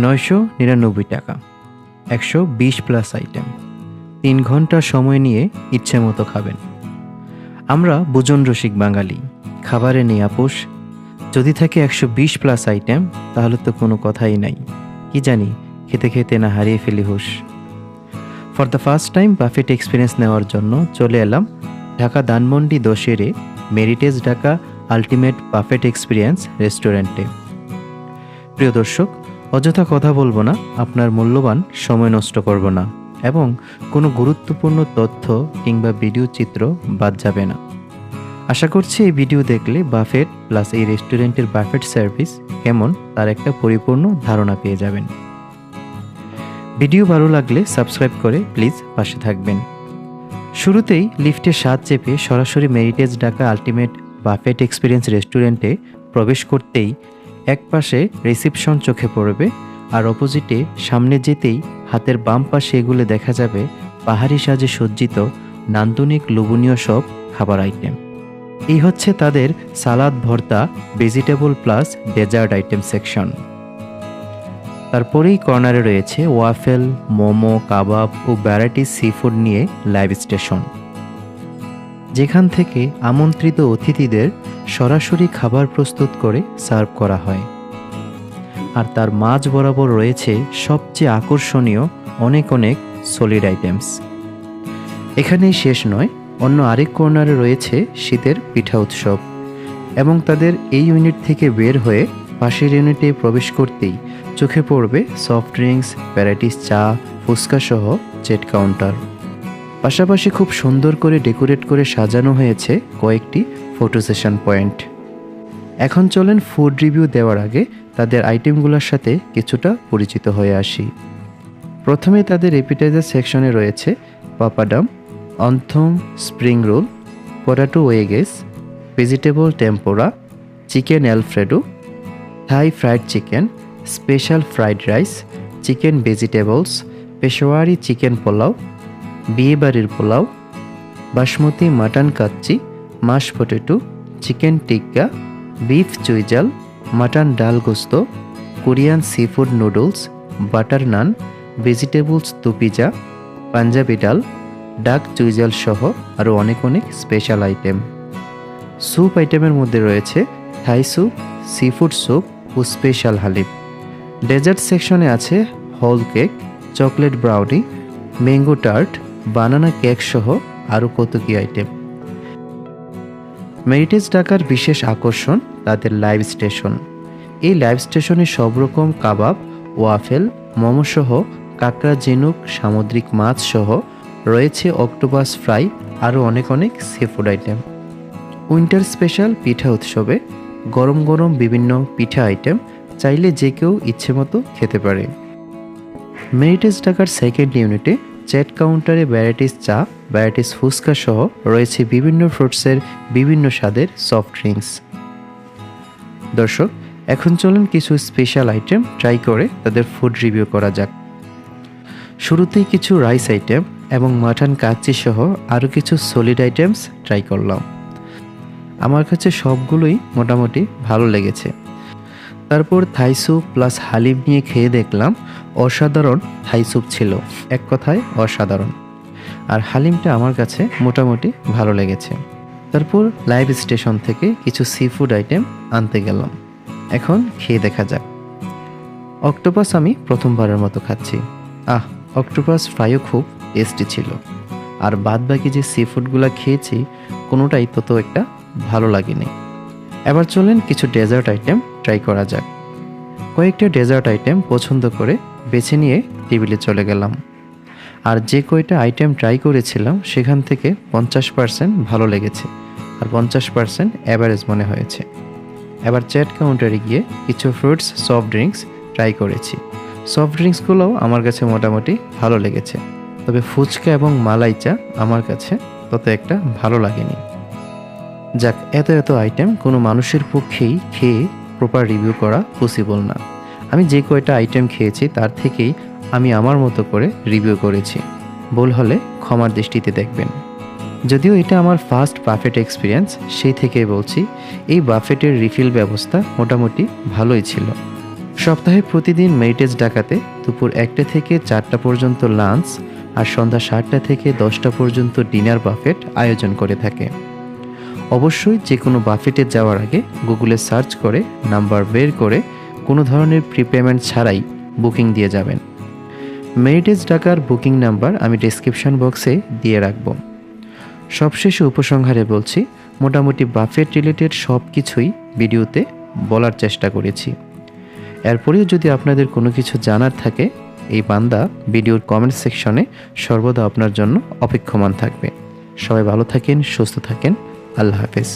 999 টাকা, 120+ আইটেম, 3 ঘন্টা সময় নিয়ে ইচ্ছে মতো খাবেন। আমরা ভোজন রসিক বাঙালি, খাবারে নেই আপোষ। যদি থাকে 120+ আইটেম, তাহলে তো কোনো কথাই নাই। কি জানি খেতে খেতে না হারিয়ে ফেলি হুঁশ। For the first time buffet experience নেওয়ার জন্য চলে এলাম ঢাকা ধানমন্ডি 10-এ Meritage Dhaka ultimate buffet experience রেস্টুরেন্টে। প্রিয় দর্শক, অযথা কথা বলবো না, আপনার মূল্যবান সময় নষ্ট করব না, এবং কোনো গুরুত্বপূর্ণ তথ্য কিংবা ভিডিও চিত্র বাদ যাবে না। আশা করছি এই ভিডিও দেখলে বাফেট প্লাস এই রেস্টুরেন্টের বাফেট সার্ভিস কেমন তার একটা পরিপূর্ণ ধারণা পেয়ে যাবেন। ভিডিও ভালো লাগলে সাবস্ক্রাইব করে প্লিজ পাশে থাকবেন। শুরুতেই লিফটে 7 চেপে সরাসরি মেরিটেজ ঢাকা আলটিমেট বাফেট এক্সপিরিয়েন্স রেস্টুরেন্টে প্রবেশ করতেই এক পাশে রিসিপশন চোখে পড়বে, আর অপোজিটে সামনে যেতেই হাতের বাম পাশে এগুলো দেখা যাবে পাহাড়ি সাজে সজ্জিত নান্দনিক লোভনীয় সব খাবার আইটেম। এই হচ্ছে তাদের salad, bharta, vegetable plus dessert item section. তারপরেই কর্নারে রয়েছে ওয়াফেল, মোমো, কাবাব ও ভ্যারাইটি সি ফুড নিয়ে লাইভ স্টেশন, যেখান থেকে আমন্ত্রিত অতিথিদের সরাসরি খাবার প্রস্তুত করে সার্ভ করা হয়। আর তার মাঝ বরাবর রয়েছে সবচেয়ে আকর্ষণীয় অনেক সলিড আইটেমস। এখানেই শেষ নয়, অন্য আরেক কর্নারে রয়েছে শীতের পিঠা উৎসব, এবং তাদের এই ইউনিট থেকে বের হয়ে পাশের ইউনিটে প্রবেশ করতেই চোখে পড়বে সফট ড্রিঙ্কস, ভ্যারাইটিস চা, ফুচকা সহ চেট কাউন্টার। পাশাপাশি খুব সুন্দর করে ডেকোরেট করে সাজানো হয়েছে কয়েকটি ফটো সেশন পয়েন্ট। এখন চলেন ফুড রিভিউ দেওয়ার আগে তাদের আইটেমগুলোর সাথে কিছুটা পরিচিত হয়ে আসি। প্রথমে তাদের এপিটাইজার সেকশনে রয়েছে পাপাডাম, অন্থম spring roll, potato wedges, vegetable tempura, chicken alfredo, Thai fried chicken, special fried rice, chicken vegetables, Peshawari chicken pulao, বিয়েবাড়ির pulao, basmati mutton kacchi, mash potato, chicken tikka, beef চুইজাল, mutton dal gosht, Korean seafood noodles, butter naan, vegetables তুপিজা, পাঞ্জাবি ডাল, ডাক চুইজাল সহ আরও অনেক special item. Soup আইটেমের মধ্যে রয়েছে Thai soup, seafood soup ও স্পেশাল হালিম। ডেজার্ট সেকশনে আছে whole cake, chocolate brownie, mango tart, banana cake সহ আরও কত কি আইটেম। মেরিটেজ ঢাকার বিশেষ আকর্ষণ তাদের লাইভ স্টেশন। এই লাইভ স্টেশনে সব রকম কাবাব, ওয়াফেল, মোমো সহ কাঁকড়া, ঝিনুক, সামুদ্রিক মাছ সহ রয়েছে অক্টোপাস ফ্রাই, আরও অনেক seafood item. Winter special pitha উৎসবে গরম গরম বিভিন্ন পিঠা আইটেম চাইলে যে কেউ ইচ্ছে মতো খেতে পারে। মেরিটেজ ঢাকার সেকেন্ড ইউনিটে চ্যাট কাউন্টারে ভ্যারাইটিস চা, ভ্যারাইটিস ফুচকা সহ রয়েছে বিভিন্ন ফ্রুটসের বিভিন্ন স্বাদের সফট ড্রিঙ্কস। দর্শক, এখন চলুন কিছু স্পেশাল আইটেম ট্রাই করে তাদের ফুড রিভিউ করা যাক। শুরুতেই কিছু রাইস আইটেম এবং মাটন কাচ্চি সহ আরও কিছু সলিড আইটেমস ট্রাই করলাম। আমার কাছে সবগুলোই মোটামুটি ভালো লেগেছে। তারপর থাই স্যুপ প্লাস হালিম নিয়ে খেয়ে দেখলাম অসাধারণ থাই স্যুপ ছিল, এক কথায় অসাধারণ। আর হালিমটা আমার কাছে মোটামুটি ভালো লেগেছে। তারপর লাইভ স্টেশন থেকে কিছু সি ফুড আইটেম আনতে গেলাম, এখন খেয়ে দেখা যাক। অক্টোপাস আমি প্রথমবারের মতো খাচ্ছি। অক্টোপাস ফ্রাইও খুব টেস্টি ছিল। আর বাদ বাকি যে সি ফুডগুলো খেয়েছি কোনোটাই তত একটা ভালো লাগেনি। এবার চলেন কিছু ডেজার্ট আইটেম ট্রাই করা যাক। কয়েকটা ডেজার্ট আইটেম পছন্দ করে বেছে নিয়ে টেবিলে চলে গেলাম। আর যে কয়টা আইটেম ট্রাই করেছিলাম সেখান থেকে 50% ভালো লেগেছে, আর 50% অ্যাভারেজ মনে হয়েছে। এবার চ্যাট কাউন্টারে গিয়ে কিছু ফ্রুটস, সফট ড্রিঙ্কস ট্রাই করেছি। সফট ড্রিঙ্কসগুলোও আমার কাছে মোটামুটি ভালো লেগেছে, তবে ফুচকা এবং মালাই চা আমার কাছে তত একটা ভালো লাগেনি। যাক, এত আইটেম কোনো মানুষের পক্ষেই খেয়ে প্রপার রিভিউ করা পসিবল না। আমি যে কয়টা আইটেম খেয়েছি তার থেকেই আমি আমার মতো করে রিভিউ করেছি। ভুল হলে ক্ষমার দৃষ্টিতে দেখবেন। যদিও এটা আমার ফার্স্ট বাফেট এক্সপিরিয়েন্স, সেই থেকেই বলছি এই বাফেটের রিফিল ব্যবস্থা মোটামুটি ভালোই ছিল। সপ্তাহে প্রতিদিন মেরিটেজ ডাকাতে দুপুর 1টা থেকে 4টা পর্যন্ত লাঞ্চ আর সন্ধ্যা 7টা থেকে 10টা পর্যন্ত ডিনার বাফেট আয়োজন করে থাকে। অবশ্যই যে কোনো বাফেটে যাওয়ার আগে গুগলে সার্চ করে নাম্বার বের করে কোনো ধরনের প্রিপেমেন্ট ছাড়াই বুকিং দিয়ে যাবেন। মেরিটেজ ডাকার বুকিং নাম্বার আমি ডেসক্রিপশন বক্সে দিয়ে রাখব। সবশেষে উপসংহারে বলছি, মোটামুটি বাফেট রিলেটেড সব কিছুই ভিডিওতে বলার চেষ্টা করেছি। এরপরেও যদি আপনাদের কোনো কিছু জানার থাকে, এই বান্দা ভিডিওর কমেন্ট সেকশনে সর্বদা আপনার জন্য অপেক্ষমান থাকবে। সবাই ভালো থাকেন, সুস্থ থাকেন। আল্লাহ হাফেজ।